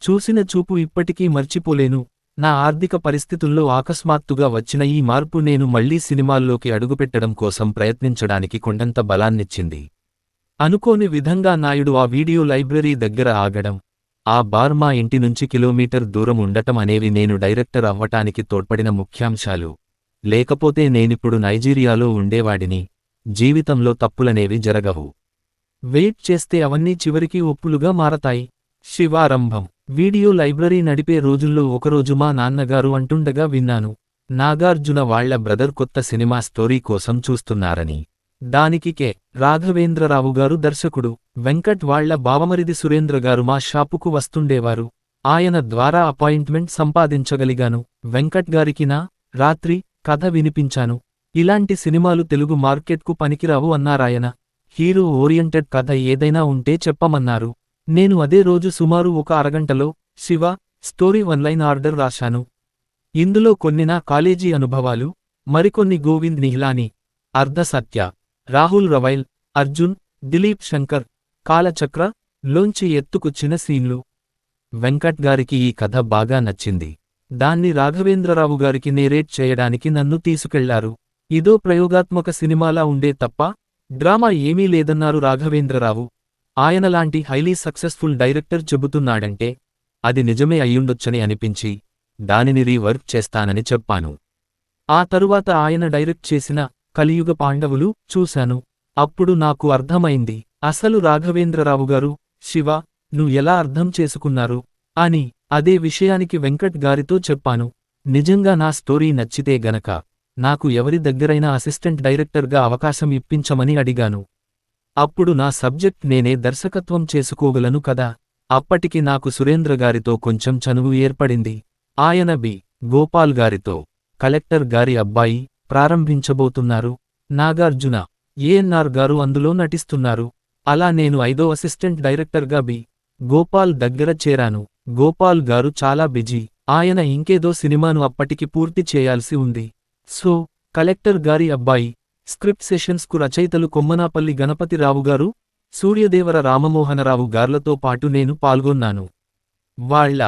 చూసిన చూపు ఇప్పటికీ మర్చిపోలేను. నా ఆర్థిక పరిస్థితుల్లో అకస్మాత్తుగా వచ్చిన ఈ మార్పు నేను మళ్లీ సినిమాల్లోకి అడుగుపెట్టడం కోసం ప్రయత్నించడానికి కొండంత బలాన్నిచ్చింది. అనుకోని విధంగా నాయుడు ఆ వీడియో లైబ్రరీ దగ్గర ఆగడం, ఆ బార్ మా ఇంటి నుంచి కిలోమీటర్ దూరం ఉండటం అనేవి నేను డైరెక్టర్ అవ్వటానికి తోడ్పడిన ముఖ్యాంశాలు. లేకపోతే నేనిప్పుడు నైజీరియాలో ఉండేవాడిని. జీవితంలో తప్పులనేవి జరగవు. వెయిట్ చేస్తే అవన్నీ చివరికి ఒప్పులుగా మారతాయి. శివారంభం. వీడియో లైబ్రరీ నడిపే రోజుల్లో ఒకరోజు మా నాన్నగారు అంటుండగా విన్నాను, నాగార్జున వాళ్ల బ్రదర్ కొత్త సినిమా స్టోరీ కోసం చూస్తున్నారని. దానికి కె. రాఘవేంద్రరావు గారు దర్శకుడు, వెంకట్ వాళ్ల బావమరిది సురేంద్రగారు మా షాపుకు వస్తుండేవారు. ఆయన ద్వారా అపాయింట్మెంట్ సంపాదించగలిగాను. వెంకట్ గారికి నా రాత్రి కథ వినిపించాను. ఇలాంటి సినిమాలు తెలుగు మార్కెట్కు పనికిరావు అన్నారాయన. హీరో ఓరియంటెడ్ కథ ఏదైనా ఉంటే చెప్పమన్నారు. నేను అదే రోజు సుమారు ఒక అరగంటలో శివ స్టోరీ వన్లైన్ ఆర్డర్ రాశాను. ఇందులో కొన్ని నా కాలేజీ అనుభవాలు, మరికొన్ని గోవింద్ నిహ్లానీ, అర్ధసత్య, రాహుల్ రవైల్, అర్జున్, దిలీప్ శంకర్, కాలచక్ర లోంచి ఎత్తుకొచ్చిన సీన్లు. వెంకట్ గారికి ఈ కథ బాగా నచ్చింది. దాన్ని రాఘవేంద్రరావు గారికి నేరేట్ చేయడానికి నన్ను తీసుకెళ్లారు. ఇదో ప్రయోగాత్మక సినిమాలా ఉండే తప్ప డ్రామా ఏమీ లేదన్నారు రాఘవేంద్రరావు. ఆయనలాంటి హైలీ సక్సెస్ఫుల్ డైరెక్టర్ చెబుతున్నాడంటే అది నిజమే అయ్యుండొచ్చని అనిపించి దానిని రీవర్క్ చేస్తానని చెప్పాను. ఆ తరువాత ఆయన డైరెక్ట్ చేసిన కలియుగ పాండవులు చూశాను. అప్పుడు నాకు అర్థమైంది, అసలు రాఘవేంద్రరావు గారు శివ ను ఎలా అర్థం చేసుకున్నారు అని. అదే విషయానికి వెంకట్ గారితో చెప్పాను. నిజంగా నా స్టోరీ నచ్చితే గనక నాకు ఎవరి దగ్గరైనా అసిస్టెంట్ డైరెక్టర్గా అవకాశం ఇప్పించమని అడిగాను. అప్పుడు నా సబ్జెక్ట్ నేనే దర్శకత్వం చేసుకోగలను కదా. అప్పటికి నాకు సురేంద్ర గారితో కొంచెం చనువు ఏర్పడింది. ఆయన బి. గోపాల్ గారితో కలెక్టర్ గారి అబ్బాయి ప్రారంభించబోతున్నారు. నాగార్జున, ఏఎన్ఆర్ గారు అందులో నటిస్తున్నారు. అలా నేను 5వ అసిస్టెంట్ డైరెక్టర్గా బి. గోపాల్ దగ్గర చేరాను. గోపాల్ గారు చాలా బిజీ. ఆయన ఇంకేదో సినిమాను అప్పటికి పూర్తి చేయాల్సి ఉంది. సో కలెక్టర్ గారి అబ్బాయి స్క్రిప్ట్ సెషన్స్కు రచయితలు కొమ్మనాపల్లి గణపతిరావు గారు, సూర్యదేవర రామమోహనరావు గార్లతో పాటు నేను పాల్గొన్నాను. వాళ్ల